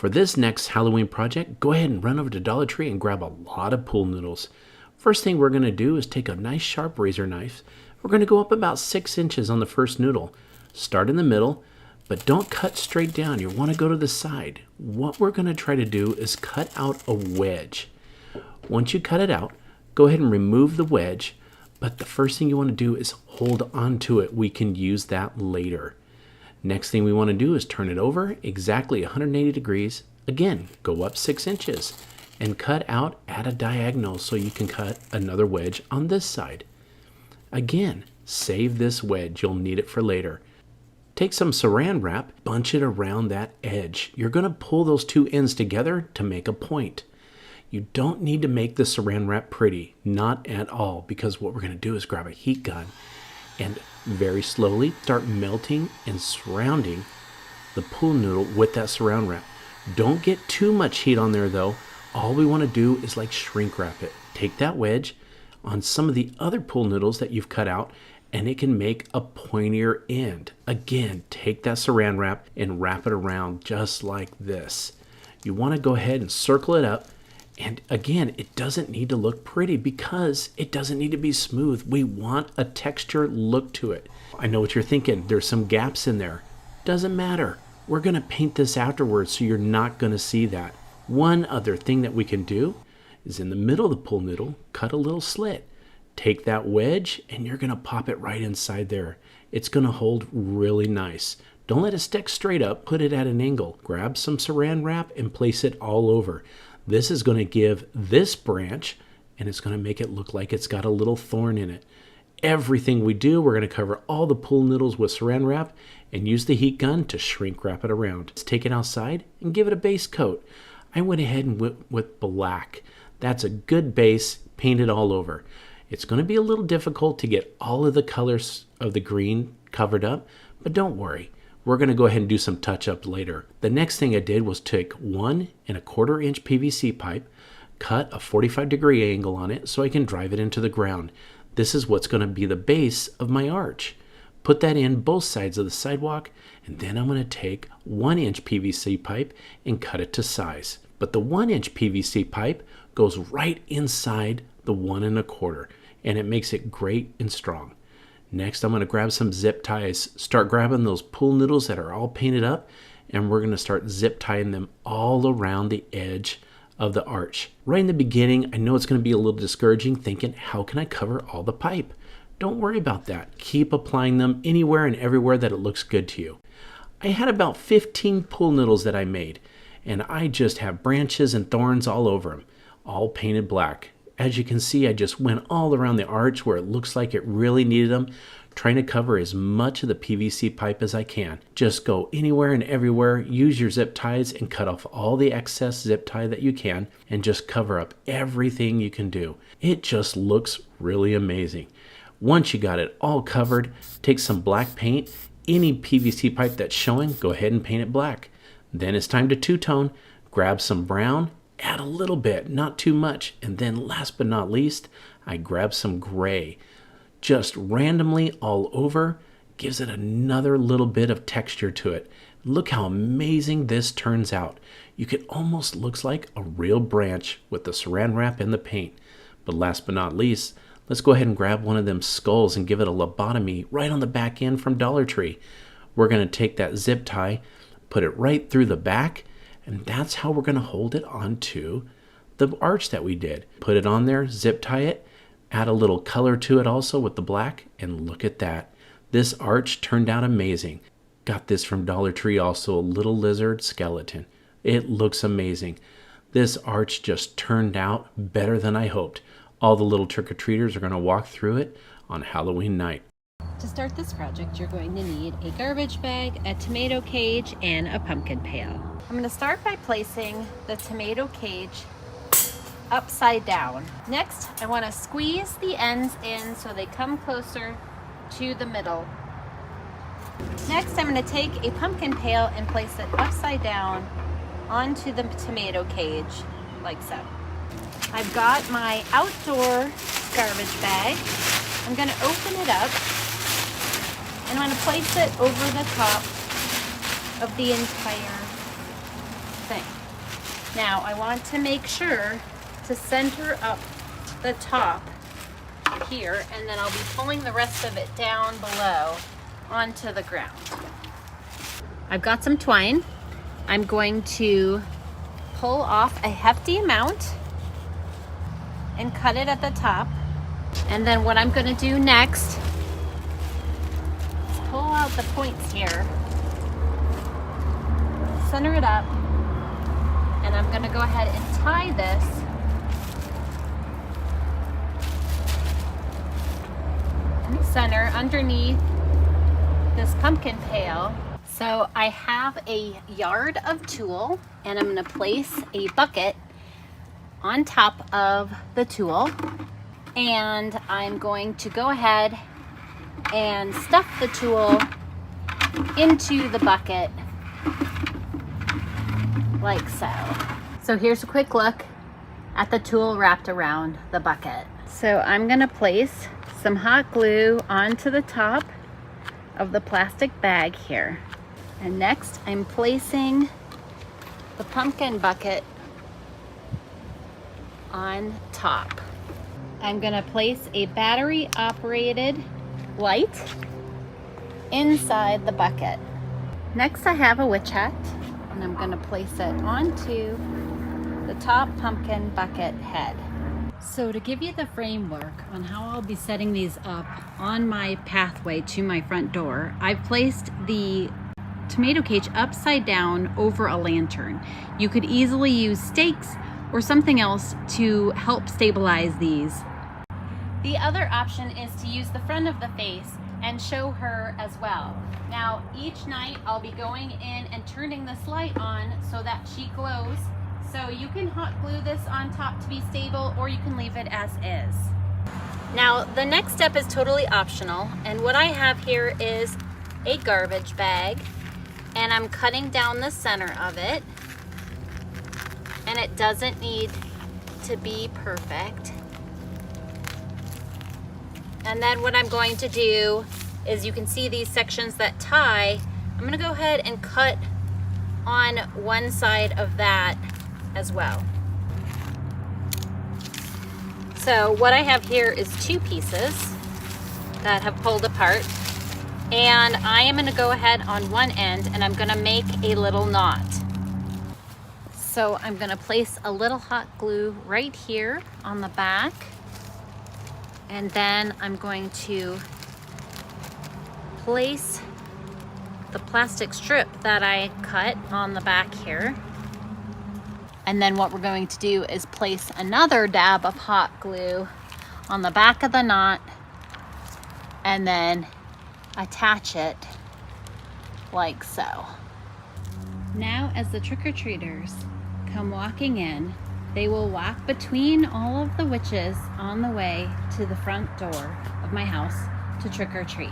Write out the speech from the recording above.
For this next Halloween project, go ahead and run over to Dollar Tree and grab a lot of pool noodles. First thing we're going to do is take a nice sharp razor knife. We're going to go up about 6 inches on the first noodle. Start in the middle, but don't cut straight down. You want to go to the side. What we're going to try to do is cut out a wedge. Once you cut it out, go ahead and remove the wedge, but the first thing you want to do is hold on to it. We can use that later. Next thing we want to do is turn it over exactly 180 degrees. Again, go up 6 inches and cut out at a diagonal so you can cut another wedge on this side. Again, save this wedge. You'll need it for later. Take some saran wrap, bunch it around that edge. You're going to pull those two ends together to make a point. You don't need to make the saran wrap pretty, not at all, because what we're going to do is grab a heat gun and very slowly start melting and surrounding the pool noodle with that saran wrap. Don't get too much heat on there though. All we want to do is like shrink wrap it. Take that wedge on some of the other pool noodles that you've cut out and it can make a pointier end. Again, take that saran wrap and wrap it around just like this. You want to go ahead and circle it up. And again, it doesn't need to look pretty because it doesn't need to be smooth. We want a texture look to it. I know what you're thinking. There's some gaps in there. Doesn't matter. We're going to paint this afterwards, so you're not going to see that. One other thing that we can do is in the middle of the pool noodle, cut a little slit. Take that wedge and you're going to pop it right inside there. It's going to hold really nice. Don't let it stick straight up. Put it at an angle. Grab some saran wrap and place it all over. This is going to give this branch, and it's going to make it look like it's got a little thorn in it. Everything we do, we're going to cover all the pool noodles with saran wrap and use the heat gun to shrink wrap it around. Let's take it outside and give it a base coat. I went ahead and went with black. That's a good base, painted all over. It's going to be a little difficult to get all of the colors of the green covered up, but don't worry. We're going to go ahead and do some touch-up later. The next thing I did was take 1 1/4 inch PVC pipe, cut a 45-degree angle on it so I can drive it into the ground. This is what's going to be the base of my arch. Put that in both sides of the sidewalk, and then I'm going to take 1 inch PVC pipe and cut it to size. But the 1 inch PVC pipe goes right inside the 1 1/4, and it makes it great and strong. Next, I'm going to grab some zip ties, start grabbing those pool noodles that are all painted up, and we're going to start zip tying them all around the edge of the arch. Right in the beginning, I know it's going to be a little discouraging thinking, how can I cover all the pipe? Don't worry about that. Keep applying them anywhere and everywhere that it looks good to you. I had about 15 pool noodles that I made, and I just have branches and thorns all over them, all painted black. As you can see, I just went all around the arch where it looks like it really needed them, trying to cover as much of the PVC pipe as I can. Just go anywhere and everywhere, use your zip ties and cut off all the excess zip tie that you can and just cover up everything you can do. It just looks really amazing. Once you got it all covered, take some black paint. Any PVC pipe that's showing, go ahead and paint it black. Then it's time to two-tone. Grab some brown, add a little bit, not too much, and then last but not least, I grab some gray. Just randomly all over, gives it another little bit of texture to it. Look how amazing this turns out. You could almost looks like a real branch with the saran wrap and the paint. But last but not least, let's go ahead and grab one of them skulls and give it a lobotomy right on the back end from Dollar Tree. We're going to take that zip tie, put it right through the back, and that's how we're going to hold it onto the arch that we did. Put it on there, zip tie it, add a little color to it also with the black, and look at that. This arch turned out amazing. Got this from Dollar Tree also, a little lizard skeleton. It looks amazing. This arch just turned out better than I hoped. All the little trick-or-treaters are going to walk through it on Halloween night. To start this project, you're going to need a garbage bag, a tomato cage, and a pumpkin pail. I'm going to start by placing the tomato cage upside down. Next, I want to squeeze the ends in so they come closer to the middle. Next, I'm going to take a pumpkin pail and place it upside down onto the tomato cage, like so. I've got my outdoor garbage bag. I'm going to open it up and I'm going to place it over the top of the entire thing. Now I want to make sure to center up the top here, and then I'll be pulling the rest of it down below onto the ground. I've got some twine. I'm going to pull off a hefty amount and cut it at the top. And then what I'm going to do next is pull out the points here, center it up, and I'm going to go ahead and tie this in the center underneath this pumpkin pail. So I have a yard of tulle, and I'm going to place a bucket on top of the tulle, and I'm going to go ahead and stuff the tulle into the bucket like so. So here's a quick look at the tulle wrapped around the bucket. So I'm going to place some hot glue onto the top of the plastic bag here. And next I'm placing the pumpkin bucket on top. I'm gonna place a battery operated light inside the bucket. Next I have a witch hat, and I'm gonna place it onto the top pumpkin bucket head. So to give you the framework on how I'll be setting these up on my pathway to my front door, I've placed the tomato cage upside down over a lantern. You could easily use stakes or something else to help stabilize these. The other option is to use the front of the face and show her as well. Now each night I'll be going in and turning this light on so that she glows. So you can hot glue this on top to be stable, or you can leave it as is. Now the next step is totally optional, and what I have here is a garbage bag, and I'm cutting down the center of it, and it doesn't need to be perfect. And then what I'm going to do is, you can see these sections that tie, I'm gonna go ahead and cut on one side of that as well. So what I have here is two pieces that have pulled apart, and I am going to go ahead on one end and I'm going to make a little knot. So I'm going to place a little hot glue right here on the back, and then I'm going to place the plastic strip that I cut on the back here. And then what we're going to do is place another dab of hot glue on the back of the knot, and then attach it like so. Now as the trick-or-treaters come walking in, they will walk between all of the witches on the way to the front door of my house to trick-or-treat.